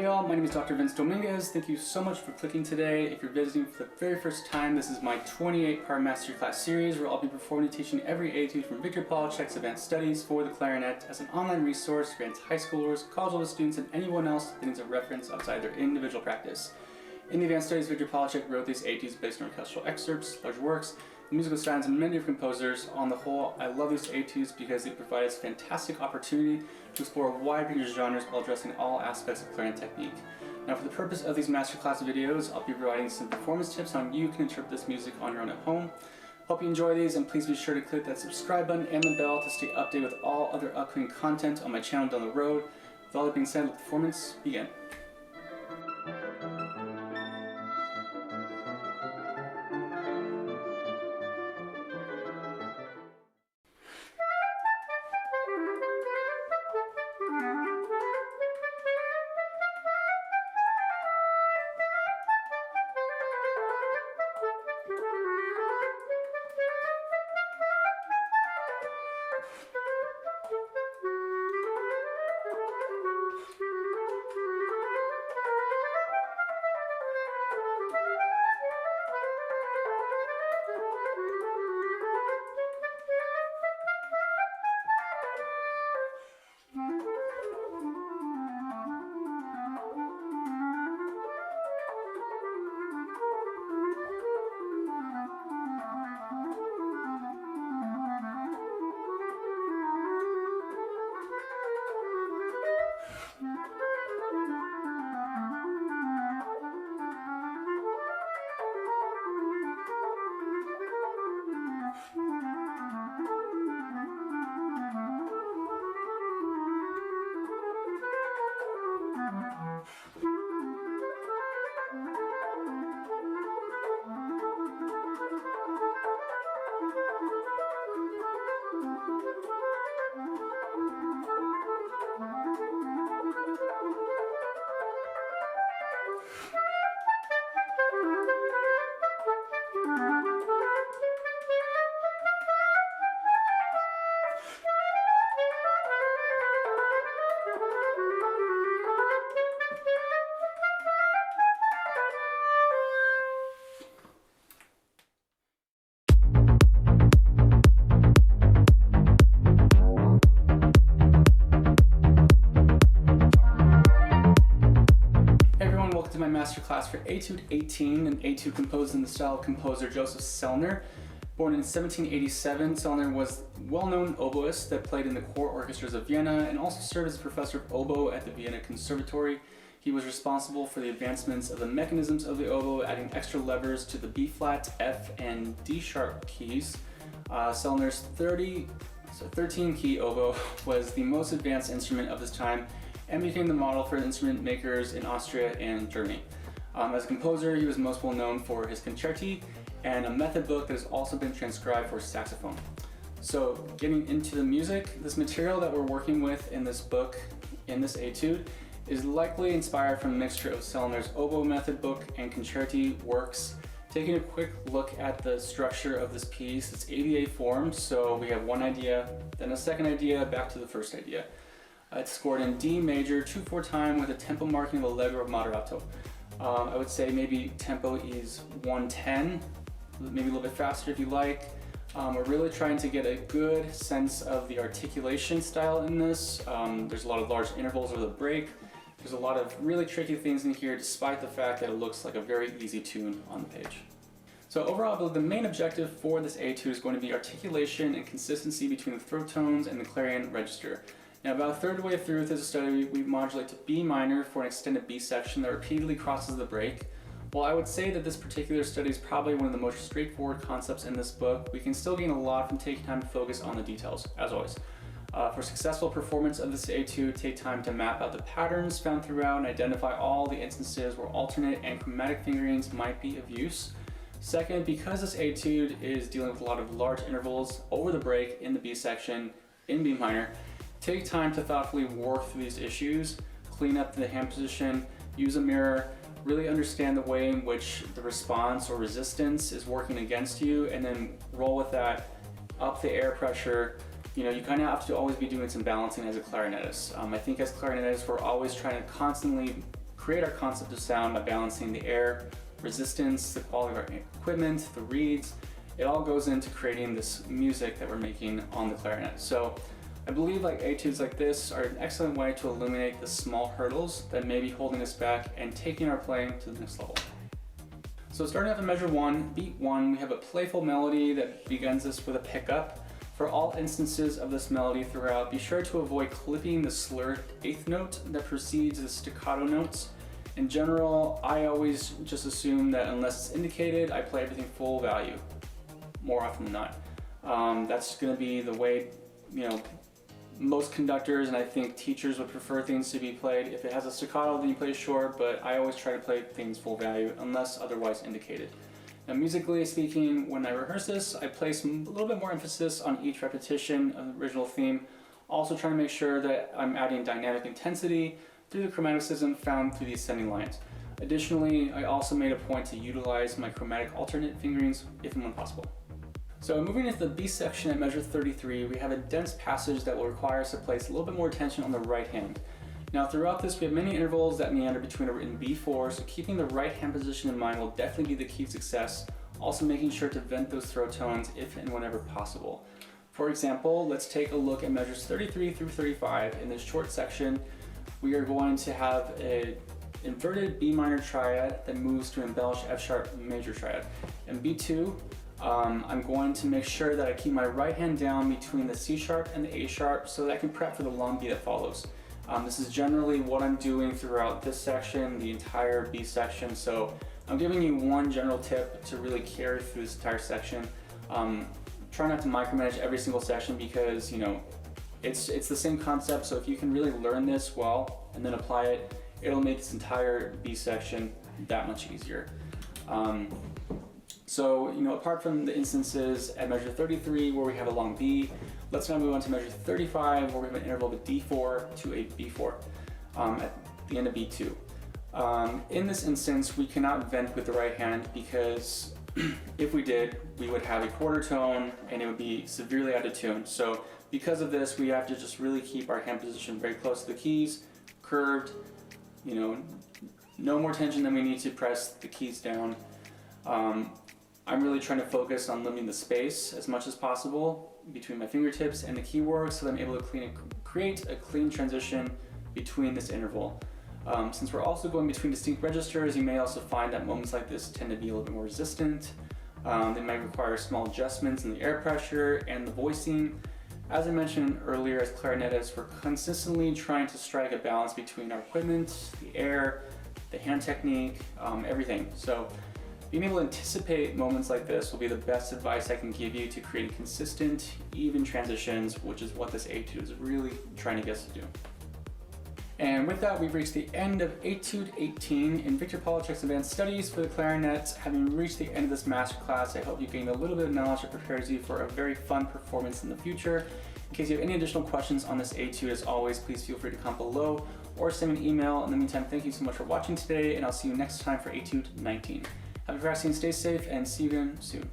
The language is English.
Hey all, my name is Dr. Vince Dominguez. Thank you so much for clicking today. If you're visiting for the very first time, this is my 28-part masterclass series where I'll be performing and teaching every etude from Victor Polatschek's Advanced Studies for the Clarinet as an online resource for high schoolers, college-level students, and anyone else that needs a reference outside their individual practice. In the Advanced Studies, Victor Polatschek wrote these etudes based on orchestral excerpts, large works, musical styles, and many different composers. On the whole, I love these etudes because they provide us a fantastic opportunity to explore a wide range of genres while addressing all aspects of clarinet technique. Now, for the purpose of these masterclass videos, I'll be providing some performance tips on how you can interpret this music on your own at home. Hope you enjoy these, and please be sure to click that subscribe button and the bell to stay updated with all other upcoming content on my channel down the road. With all that being said, let the performance begin. To my masterclass for Etude 18, an etude composed in the style of composer Joseph Sellner. Born in 1787, Sellner was a well-known oboist that played in the court orchestras of Vienna and also served as a professor of oboe at the Vienna Conservatory. He was responsible for the advancements of the mechanisms of the oboe, adding extra levers to the B-flat, F, and D-sharp keys. Sellner's 13-key oboe was the most advanced instrument of this time and became the model for instrument makers in Austria and Germany. As a composer, he was most well known for his concerti and a method book that has also been transcribed for saxophone. So getting into the music, this material that we're working with in this book, in this etude, is likely inspired from a mixture of Sellner's oboe method book and concerti works. Taking a quick look at the structure of this piece, it's ABA form, so we have one idea, then a second idea, back to the first idea. It's scored in D major 2/4 time with a tempo marking of allegro moderato. I would say maybe tempo is 110, maybe a little bit faster if you like. We're really trying to get a good sense of the articulation style in this. There's a lot of large intervals over the break. There's a lot of really tricky things in here despite the fact that it looks like a very easy tune on the page. So overall, I believe the main objective for this etude is going to be articulation and consistency between the throat tones and the clarion register. Now, about a third of the way through this study, we modulate to B minor for an extended B section that repeatedly crosses the break. While I would say that this particular study is probably one of the most straightforward concepts in this book, we can still gain a lot from taking time to focus on the details, as always. For successful performance of this etude, take time to map out the patterns found throughout and identify all the instances where alternate and chromatic fingerings might be of use. Second, because this etude is dealing with a lot of large intervals over the break in the B section, in B minor, take time to thoughtfully work through these issues, clean up the hand position, use a mirror, really understand the way in which the response or resistance is working against you, and then roll with that, up the air pressure. You know, you kind of have to always be doing some balancing as a clarinetist. I think as clarinetists, we're always trying to constantly create our concept of sound by balancing the air, resistance, the quality of our equipment, the reeds. It all goes into creating this music that we're making on the clarinet. So I believe like etudes like this are an excellent way to eliminate the small hurdles that may be holding us back and taking our playing to the next level. So starting off in measure 1, beat 1, we have a playful melody that begins us with a pickup. For all instances of this melody throughout, be sure to avoid clipping the slurred 8th note that precedes the staccato notes. In general, I always just assume that unless it's indicated, I play everything full value, more often than not. That's going to be the way, most conductors and I think teachers would prefer things to be played. If it has a staccato, then you play short, but I always try to play things full value unless otherwise indicated. Now, musically speaking, when I rehearse this, I place a little bit more emphasis on each repetition of the original theme, also trying to make sure that I'm adding dynamic intensity through the chromaticism found through the ascending lines. Additionally, I also made a point to utilize my chromatic alternate fingerings if and when possible. So moving into the B section at measure 33, we have a dense passage that will require us to place a little bit more attention on the right hand. Now throughout this, we have many intervals that meander between a written B4, so keeping the right hand position in mind will definitely be the key to success, also making sure to vent those throat tones if and whenever possible. For example, let's take a look at measures 33 through 35. In this short section, we are going to have an inverted B minor triad that moves to embellish F sharp major triad. In B2, I'm going to make sure that I keep my right hand down between the C sharp and the A sharp so that I can prep for the long B that follows. This is generally what I'm doing throughout this section, the entire B section, so I'm giving you one general tip to really carry through this entire section. Try not to micromanage every single section because, it's the same concept, so if you can really learn this well and then apply it, it'll make this entire B section that much easier. So, apart from the instances at measure 33 where we have a long B, let's now move on to measure 35 where we have an interval of a D4 to a B4 at the end of B2. In this instance, we cannot vent with the right hand because if we did, we would have a quarter tone and it would be severely out of tune. So because of this, we have to just really keep our hand position very close to the keys, curved, no more tension than we need to press the keys down. I'm really trying to focus on limiting the space as much as possible between my fingertips and the keyboard so that I'm able to create a clean transition between this interval. Since we're also going between distinct registers, you may also find that moments like this tend to be a little bit more resistant. They might require small adjustments in the air pressure and the voicing. As I mentioned earlier, as clarinetists, we're consistently trying to strike a balance between our equipment, the air, the hand technique, everything. So being able to anticipate moments like this will be the best advice I can give you to create consistent, even transitions, which is what this etude is really trying to get us to do. And with that, we've reached the end of Etude 18 in Victor Polatschek's Advanced Studies for the Clarinet. Having reached the end of this masterclass, I hope you gained a little bit of knowledge that prepares you for a very fun performance in the future. In case you have any additional questions on this etude, as always, please feel free to comment below or send me an email. In the meantime, thank you so much for watching today, and I'll see you next time for Etude 19. Have a good rest, stay safe, and see you again soon.